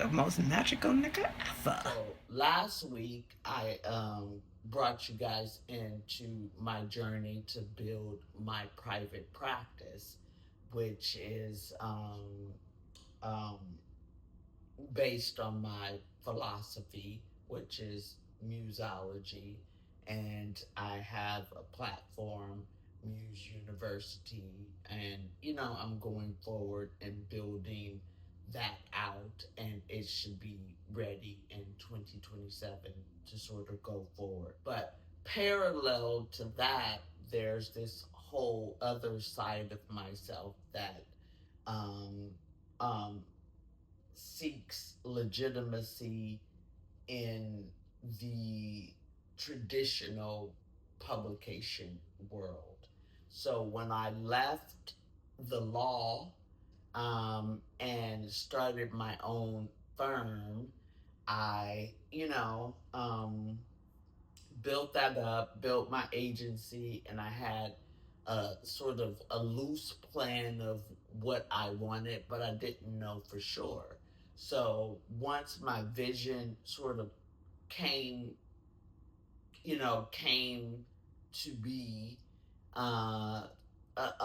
the most magical nigga ever. So last week I brought you guys into my journey to build my private practice, which is um, based on my philosophy, which is musology, and I have a platform, Muse University, and I'm going forward and building that out, and it should be ready in 2027 to sort of go forward. But parallel to that, there's this whole other side of myself that um, um, seeks legitimacy in the traditional publication world. So when I left the law and started my own firm, I, built that up, built my agency, and I had a sort of a loose plan of what I wanted, but I didn't know for sure. So once my vision sort of came, came to be, a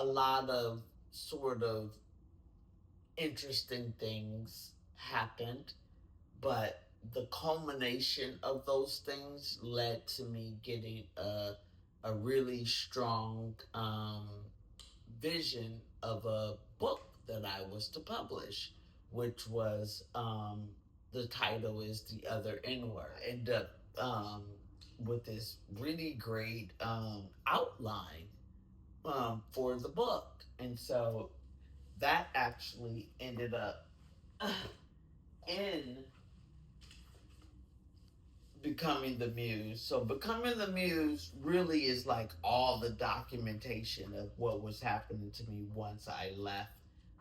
lot of sort of interesting things happened, but the culmination of those things led to me getting a really strong vision of a book that I was to publish, which was the title is The Other N Word. I ended up with this really great outline for the book. And so that actually ended up in becoming the muse. So becoming the muse really is like all the documentation of what was happening to me once I left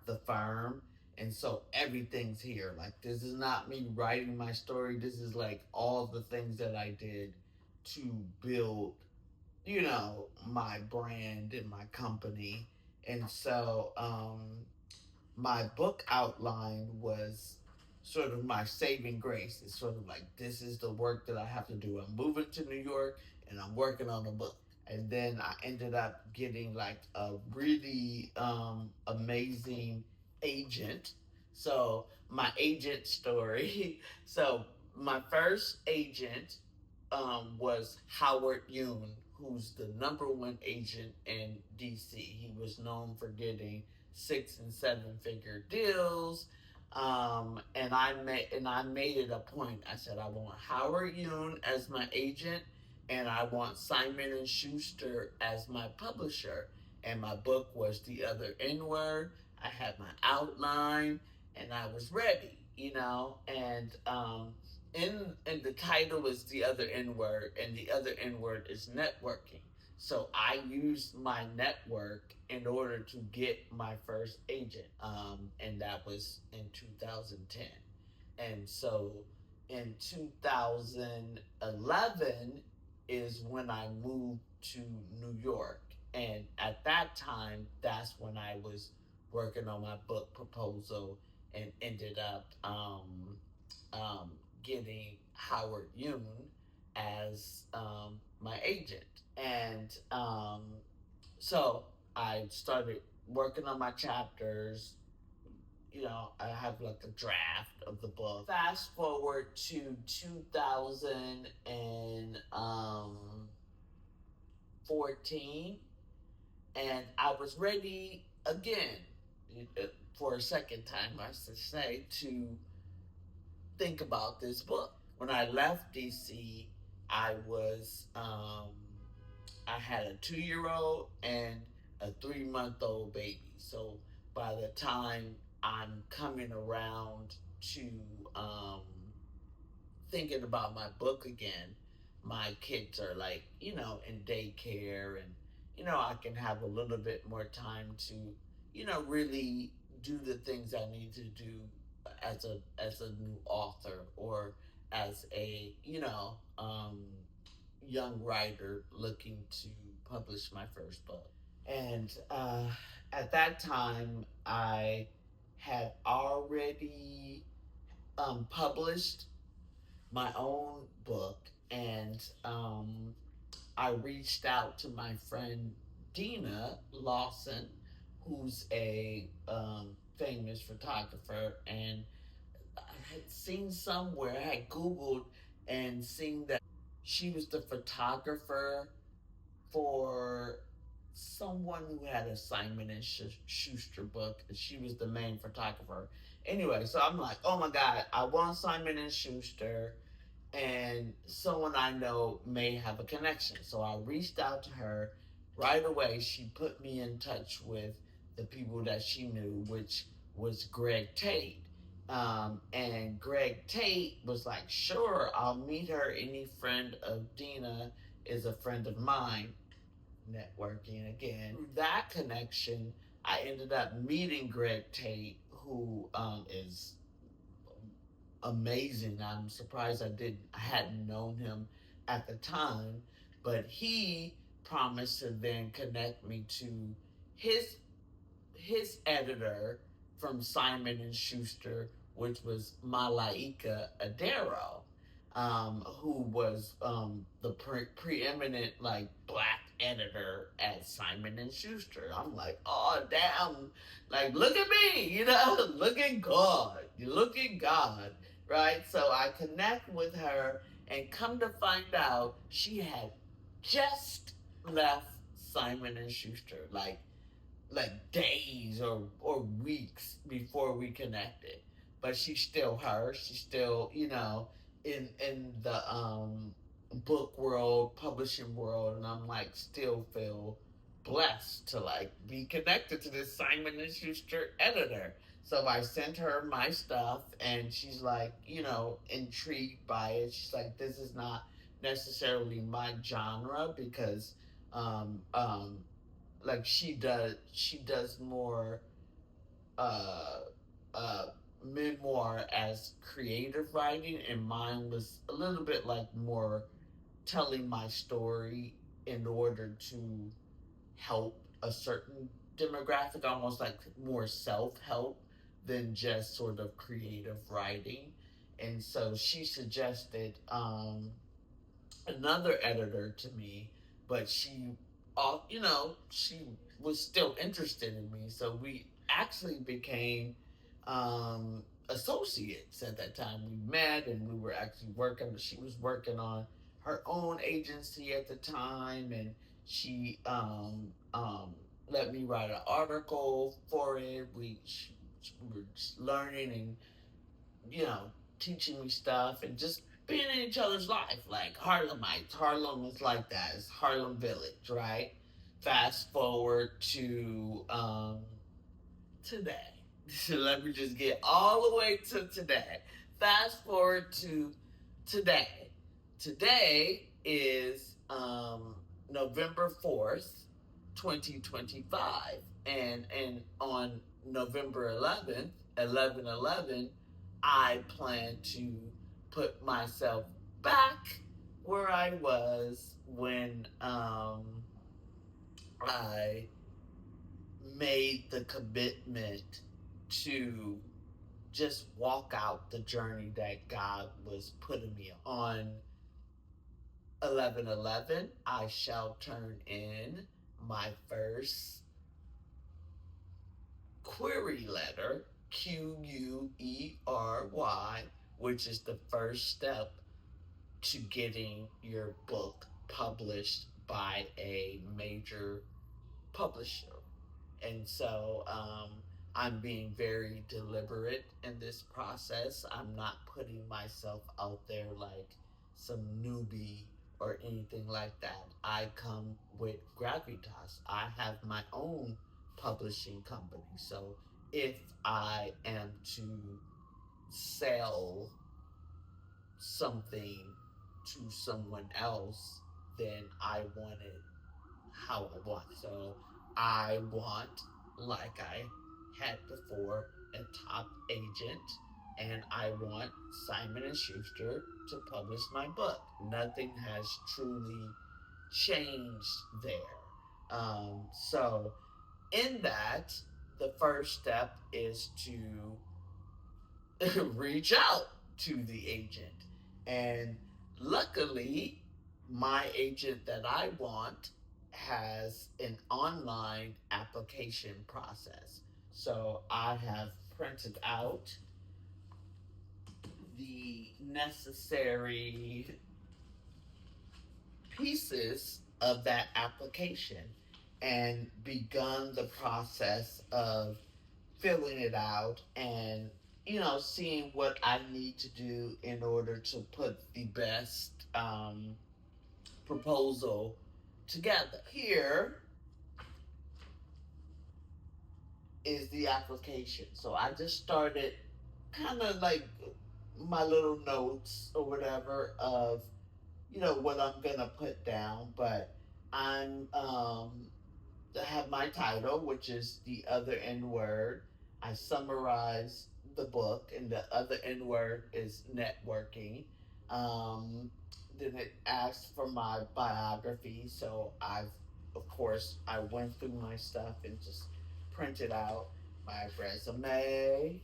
the firm. And so everything's here. Like this is not me writing my story. This is like all the things that I did to build, my brand and my company. And so my book outline was sort of my saving grace. It's sort of like this is the work that I have to do. I'm moving to New York and I'm working on a book. And then I ended up getting like a really amazing agent. So my agent story. So my first agent was Howard Yoon, who's the number one agent in DC. He was known for getting 6 and 7 figure deals. And I made it a point. I said I want Howard Yoon as my agent, and I want Simon and Schuster as my publisher. And my book was The Other N Word. I had my outline, and I was ready. And in the title is The Other N Word, and The Other N Word is networking. So I used my network in order to get my first agent, and that was in 2010. And so in 2011 is when I moved to New York. And at that time, that's when I was working on my book proposal and ended up um, getting Howard Yoon as my agent. And so I started working on my chapters. I have like a draft of the book. Fast forward to 2014, and I was ready again for a second time, I should say, to think about this book. When I left DC, I was I had a 2 year old and a 3 month old baby. So by the time I'm coming around to um, thinking about my book again, my kids are like, in daycare, and, I can have a little bit more time to, really do the things I need to do as a new author or as a, young writer looking to publish my first book. And at that time, I had already published my own book, and I reached out to my friend Dina Lawson, who's a famous photographer, and I had seen somewhere, I had Googled and seen that she was the photographer for someone who had a Simon and Schuster book. And she was the main photographer. Anyway, so I'm like, oh my God, I want Simon and Schuster, and someone I know may have a connection. So I reached out to her right away. She put me in touch with the people that she knew, which was Greg Tate. And Greg Tate was like, sure, I'll meet her. Any friend of Dina is a friend of mine. Networking again. Through that connection, I ended up meeting Greg Tate, who is amazing. I'm surprised I hadn't known him at the time, but he promised to then connect me to his his editor from Simon and Schuster, which was Malaika Adero, who was the preeminent like black editor at Simon and Schuster. I'm like, oh damn, like look at me, look at God, look at God, right? So I connect with her, and come to find out, she had just left Simon and Schuster, like days or weeks before we connected. But she's still her. She's still, in the book world, publishing world, and I'm like still feel blessed to like be connected to this Simon and Schuster editor. So I sent her my stuff, and she's like, intrigued by it. She's like, this is not necessarily my genre, because um, um, like she does more uh uh memoir as creative writing, and mine was a little bit like more telling my story in order to help a certain demographic, almost like more self-help than just sort of creative writing. And so she suggested another editor to me, but she was still interested in me. So we actually became associates at that time. We met, and we were actually working. She was working on her own agency at the time, and she let me write an article for it. We were just learning, and you know, teaching me stuff, and just being in each other's life, like Harlemites. Harlem is like that. It's Harlem Village, right? Fast forward to today. So let me just get all the way to today. Fast forward to today. Today is November 4th, 2025. And on November 11th, 11/11, I plan to put myself back where I was when I made the commitment to just walk out the journey that God was putting me on. 11/11, I shall turn in my first query letter, Query, which is the first step to getting your book published by a major publisher. And so I'm being very deliberate in this process. I'm not putting myself out there like some newbie or anything like that. I come with gravitas. I have my own publishing company. So if I am to sell something to someone else, then I want it how I want. So I want, like I had before, a top agent, and I want Simon and Schuster to publish my book. Nothing has truly changed there. So in that, the first step is to reach out to the agent. And luckily, my agent that I want has an online application process. So I have printed out the necessary pieces of that application and begun the process of filling it out and seeing what I need to do in order to put the best proposal together. Here is the application. So I just started kind of like my little notes or whatever of what I'm gonna put down, but I'm I have my title, which is The Other N Word. I summarize the book, and the other N word is networking. Um, then it asks for my biography, so of course, I went through my stuff and just printed out my resume,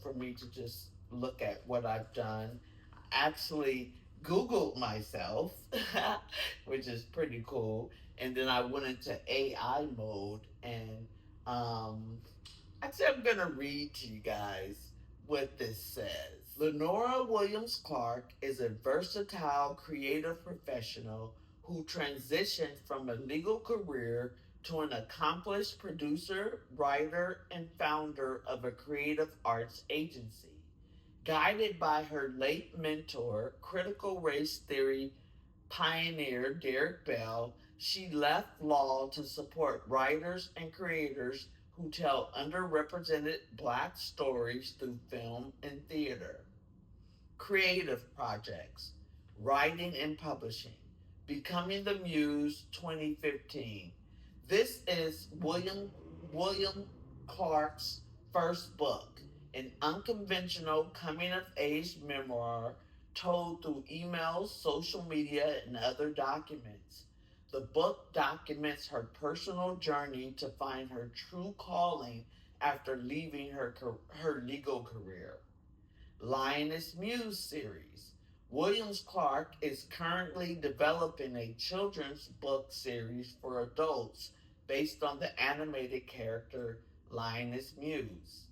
for me to just look at what I've done. Actually, Googled myself, which is pretty cool, and then I went into AI mode, and um, actually, I'm gonna read to you guys what this says. Lenora Williams Clark is a versatile creative professional who transitioned from a legal career to an accomplished producer, writer, and founder of a creative arts agency. Guided by her late mentor, critical race theory pioneer Derek Bell, she left law to support writers and creators who tell underrepresented black stories through film and theater. Creative projects, writing and publishing, Becoming the Muse 2015. This is William Clark's first book, an unconventional coming of age memoir told through emails, social media, and other documents. The book documents her personal journey to find her true calling after leaving her legal career. Lioness Muse series. Williams Clark is currently developing a children's book series for adults based on the animated character Lioness Muse.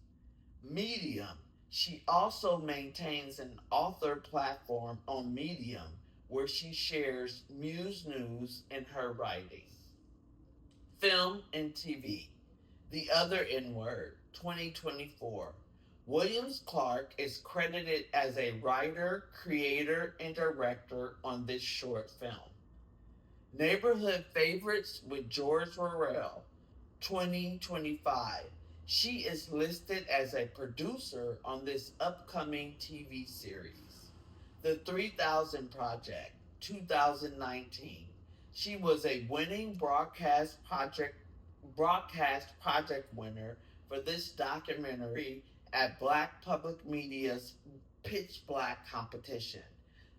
Medium. She also maintains an author platform on Medium where she shares Muse news in her writing. Film and TV. The Other N Word, 2024. Williams Clark is credited as a writer, creator, and director on this short film. Neighborhood Favorites with George Worrell, 2025. She is listed as a producer on this upcoming TV series. The 3000 Project, 2019. She was a winning broadcast project winner for this documentary at Black Public Media's Pitch Black competition.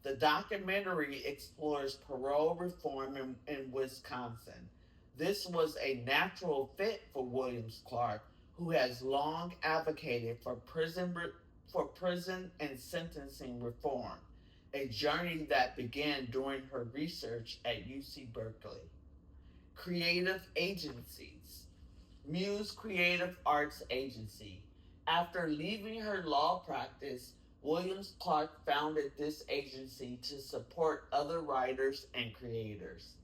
The documentary explores parole reform in Wisconsin. This was a natural fit for Williams Clark, who has long advocated for prison and sentencing reform, a journey that began during her research at UC Berkeley. Creative agencies. Muse Creative Arts Agency. After leaving her law practice, Williams Clark founded this agency to support other writers and creators.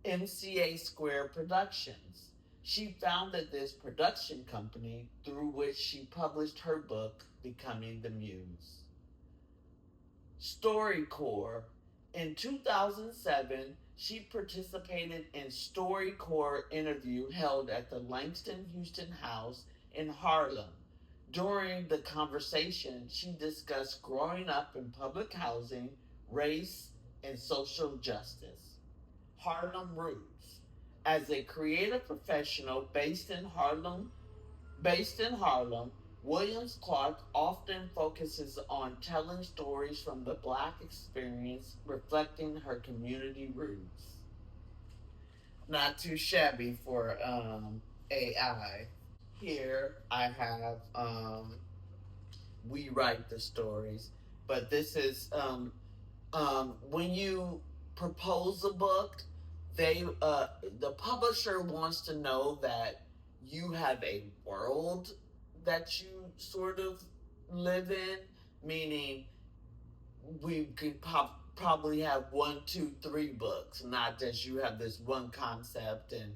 MCA Square Productions. She founded this production company through which she published her book, Becoming the Muse. StoryCorps. In 2007, she participated in StoryCorps interview held at the Langston Huston House in Harlem. During the conversation, she discussed growing up in public housing, race, and social justice. Harlem Roots. As a creative professional based in Harlem, Williams Clark often focuses on telling stories from the Black experience, reflecting her community roots. Not too shabby for AI. Here I have we write the stories. But this is when you propose a book, they the publisher wants to know that you have a world that you sort of live in, meaning we could probably have one, two, three books, not just you have this one concept and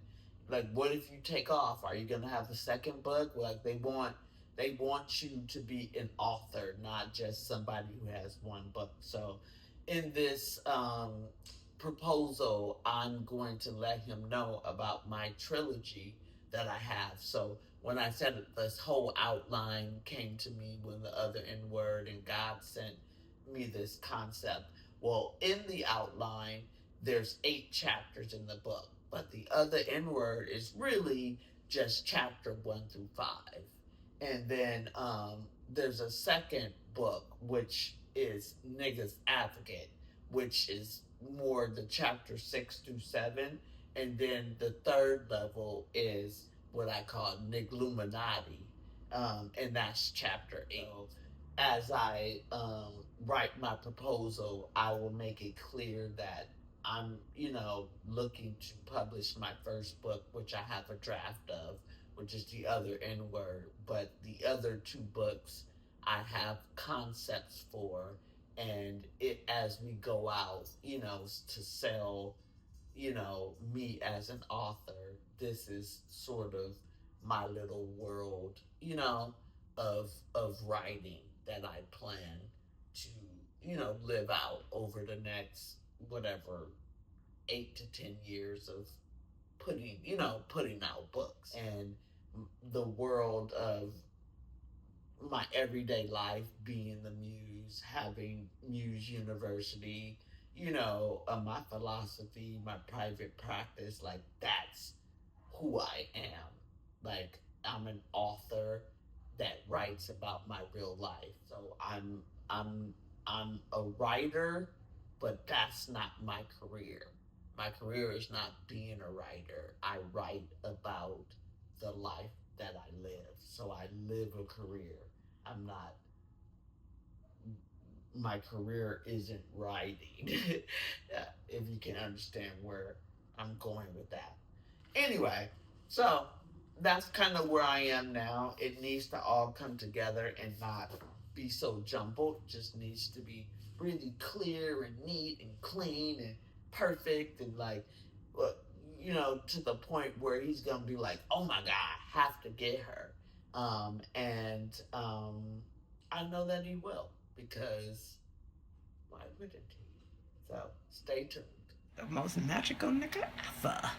like what if you take off? Are you gonna have the second book? Like they want you to be an author, not just somebody who has one book. So in this proposal, I'm going to let him know about my trilogy that I have. So when I said it, this whole outline came to me when the other N word and God sent me this concept. Well, in the outline, there's 8 chapters in the book, but the other N word is really just chapter 1 through 5. And then there's a second book, which is Niggas Advocate, which is more the chapter 6 through 7. And then the third level is what I call Nigluminati, and that's chapter 8. So as I write my proposal, I will make it clear that I'm, looking to publish my first book, which I have a draft of, which is the other N word. But the other 2 books I have concepts for, and it as we go out, to sell, me as an author. This is sort of my little world, of writing that I plan to, live out over the next whatever 8 to 10 years of putting out books. And the world of my everyday life being the Muse, having Muse University, my philosophy, my private practice, like that's who I am. Like I'm an author that writes about my real life. So I'm a writer, but that's not my career. My career is not being a writer. I write about the life that I live. So I live a career. I'm not, my career isn't writing. If you can understand where I'm going with that. Anyway, so that's kind of where I am now. It needs to all come together and not be so jumbled. It just needs to be really clear and neat and clean and perfect and like, to the point where he's gonna be like, oh my God, I have to get her. I know that he will, because why wouldn't he? So stay tuned. The most magical nigga ever.